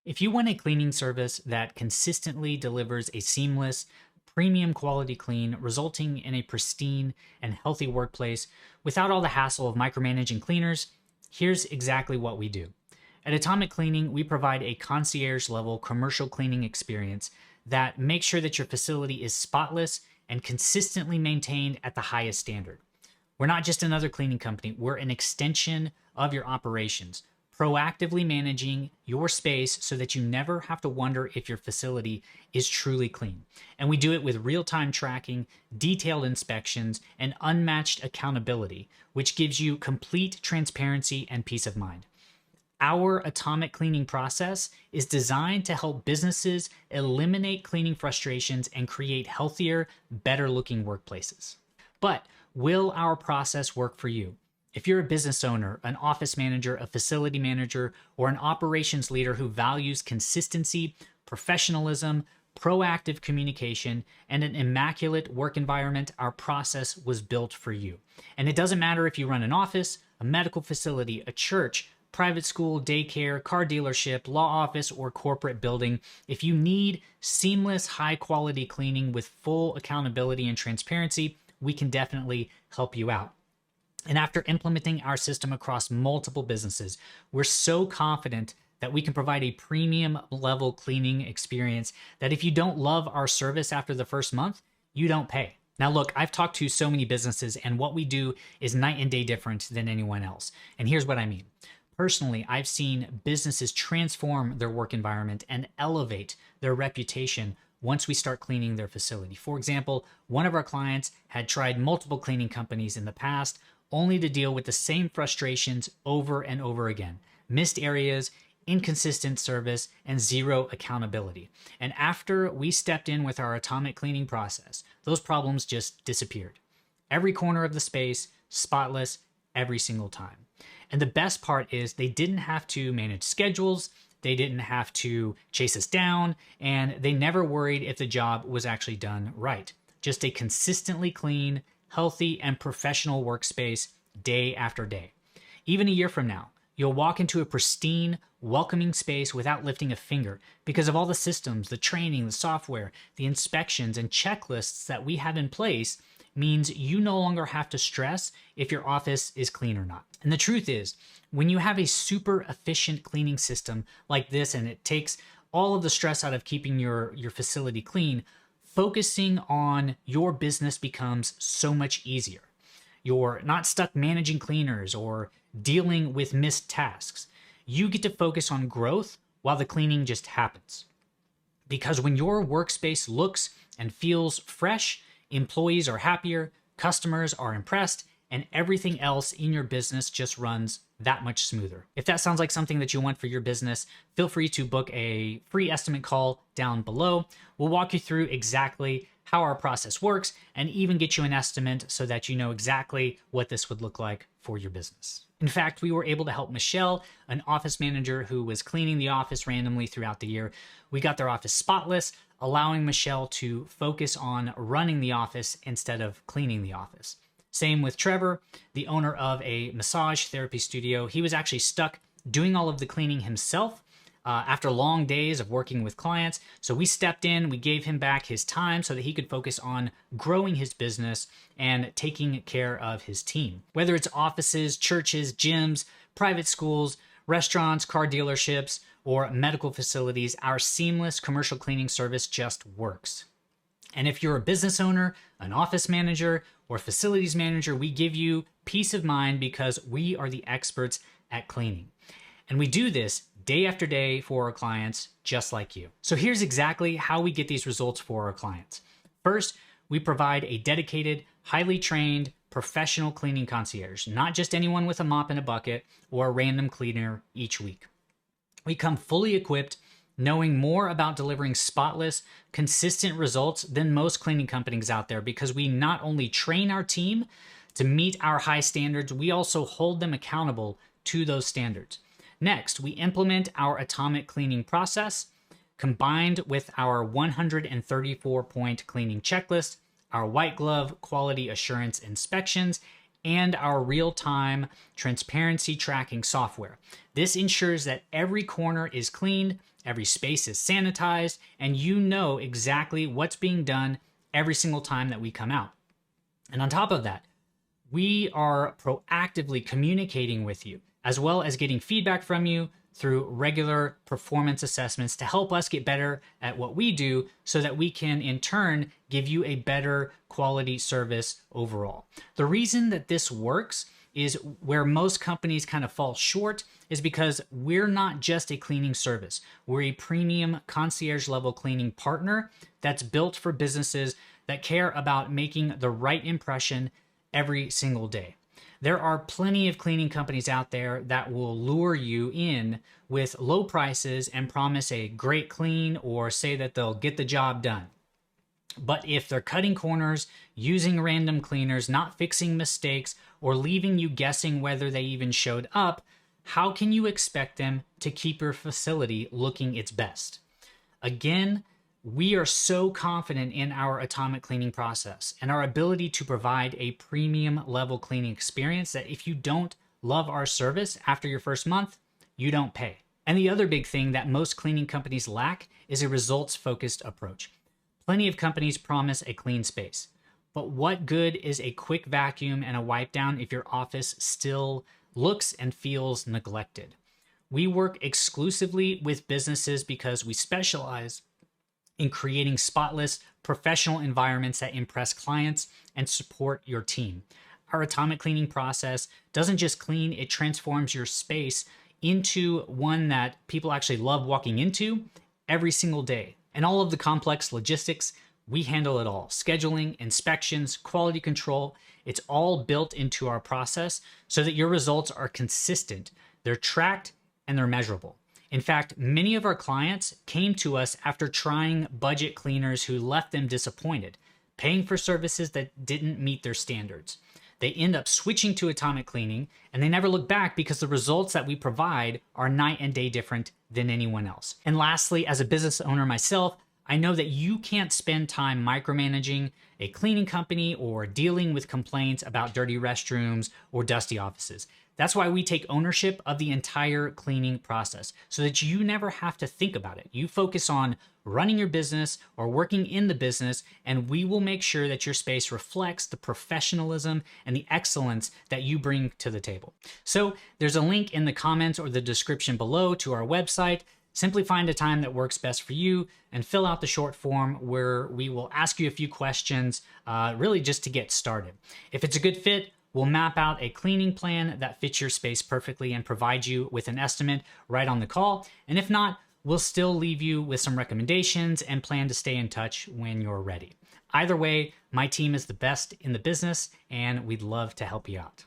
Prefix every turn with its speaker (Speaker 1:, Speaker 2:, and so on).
Speaker 1: If you want a cleaning service that consistently delivers a seamless, premium quality clean, resulting in a pristine and healthy workplace without all the hassle of micromanaging cleaners, here's exactly what we do. At Atomic Cleaning, we provide a concierge level commercial cleaning experience that makes sure that your facility is spotless and consistently maintained at the highest standard. We're not just another cleaning company, we're an extension of your operations, proactively managing your space so that you never have to wonder if your facility is truly clean. And we do it with real-time tracking, detailed inspections, and unmatched accountability, which gives you complete transparency and peace of mind. Our atomic cleaning process is designed to help businesses eliminate cleaning frustrations and create healthier, better looking workplaces. But will our process work for you? If you're a business owner, an office manager, a facility manager, or an operations leader who values consistency, professionalism, proactive communication, and an immaculate work environment, our process was built for you. And it doesn't matter if you run an office, a medical facility, a church, private school, daycare, car dealership, law office, or corporate building. If you need seamless, high-quality cleaning with full accountability and transparency, we can definitely help you out. And after implementing our system across multiple businesses, we're so confident that we can provide a premium level cleaning experience that if you don't love our service after the first month, you don't pay. Now look, I've talked to so many businesses and what we do is night and day different than anyone else. And here's what I mean. Personally, I've seen businesses transform their work environment and elevate their reputation once we start cleaning their facility. For example, one of our clients had tried multiple cleaning companies in the past, only to deal with the same frustrations over and over again. Missed areas, inconsistent service, and zero accountability. And after we stepped in with our atomic cleaning process, those problems just disappeared. Every corner of the space, spotless, every single time. And the best part is they didn't have to manage schedules, they didn't have to chase us down, and they never worried if the job was actually done right. Just a consistently clean, healthy, and professional workspace day after day. Even a year from now, you'll walk into a pristine, welcoming space without lifting a finger because of all the systems, the training, the software, the inspections, and checklists that we have in place means you no longer have to stress if your office is clean or not. And the truth is, when you have a super efficient cleaning system like this and it takes all of the stress out of keeping your facility clean, focusing on your business becomes so much easier. You're not stuck managing cleaners or dealing with missed tasks. You get to focus on growth while the cleaning just happens. Because when your workspace looks and feels fresh, employees are happier, customers are impressed, and everything else in your business just runs that much smoother. If that sounds like something that you want for your business, feel free to book a free estimate call down below. We'll walk you through exactly how our process works and even get you an estimate so that you know exactly what this would look like for your business. In fact, we were able to help Michelle, an office manager who was cleaning the office randomly throughout the year. We got their office spotless, allowing Michelle to focus on running the office instead of cleaning the office. Same with Trevor, the owner of a massage therapy studio. He was actually stuck doing all of the cleaning himself after long days of working with clients. So we stepped in, we gave him back his time so that he could focus on growing his business and taking care of his team. Whether it's offices, churches, gyms, private schools, restaurants, car dealerships, or medical facilities, our seamless commercial cleaning service just works. And if you're a business owner, an office manager, or facilities manager, we give you peace of mind because we are the experts at cleaning. And we do this day after day for our clients, just like you. So here's exactly how we get these results for our clients. First, we provide a dedicated, highly trained, professional cleaning concierge, not just anyone with a mop and a bucket or a random cleaner each week. We come fully equipped, knowing more about delivering spotless, consistent results than most cleaning companies out there because we not only train our team to meet our high standards, we also hold them accountable to those standards. Next, we implement our atomic cleaning process combined with our 134-point cleaning checklist, our white glove quality assurance inspections, and our real-time transparency tracking software. This ensures that every corner is cleaned, every space is sanitized, and you know exactly what's being done every single time that we come out. And on top of that, we are proactively communicating with you, as well as getting feedback from you through regular performance assessments to help us get better at what we do so that we can in turn give you a better quality service overall. The reason that this works is where most companies kind of fall short is because we're not just a cleaning service. We're a premium concierge level cleaning partner that's built for businesses that care about making the right impression every single day. There are plenty of cleaning companies out there that will lure you in with low prices and promise a great clean or say that they'll get the job done. But if they're cutting corners, using random cleaners, not fixing mistakes, or leaving you guessing whether they even showed up, how can you expect them to keep your facility looking its best? Again, we are so confident in our atomic cleaning process and our ability to provide a premium level cleaning experience that if you don't love our service after your first month, you don't pay. And the other big thing that most cleaning companies lack is a results-focused approach. Plenty of companies promise a clean space, but what good is a quick vacuum and a wipe down if your office still looks and feels neglected? We work exclusively with businesses because we specialize in creating spotless, professional environments that impress clients and support your team. Our atomic cleaning process doesn't just clean, it transforms your space into one that people actually love walking into every single day. And all of the complex logistics, we handle it all. Scheduling, inspections, quality control, it's all built into our process so that your results are consistent, they're tracked, and they're measurable. In fact, many of our clients came to us after trying budget cleaners who left them disappointed, paying for services that didn't meet their standards. They end up switching to atomic cleaning and they never look back because the results that we provide are night and day different than anyone else. And lastly, as a business owner myself, I know that you can't spend time micromanaging a cleaning company or dealing with complaints about dirty restrooms or dusty offices. That's why we take ownership of the entire cleaning process so that you never have to think about it. You focus on running your business or working in the business, and we will make sure that your space reflects the professionalism and the excellence that you bring to the table. So there's a link in the comments or the description below to our website. Simply find a time that works best for you and fill out the short form where we will ask you a few questions, really just to get started. If it's a good fit, we'll map out a cleaning plan that fits your space perfectly and provide you with an estimate right on the call. And if not, we'll still leave you with some recommendations and plan to stay in touch when you're ready. Either way, my team is the best in the business and we'd love to help you out.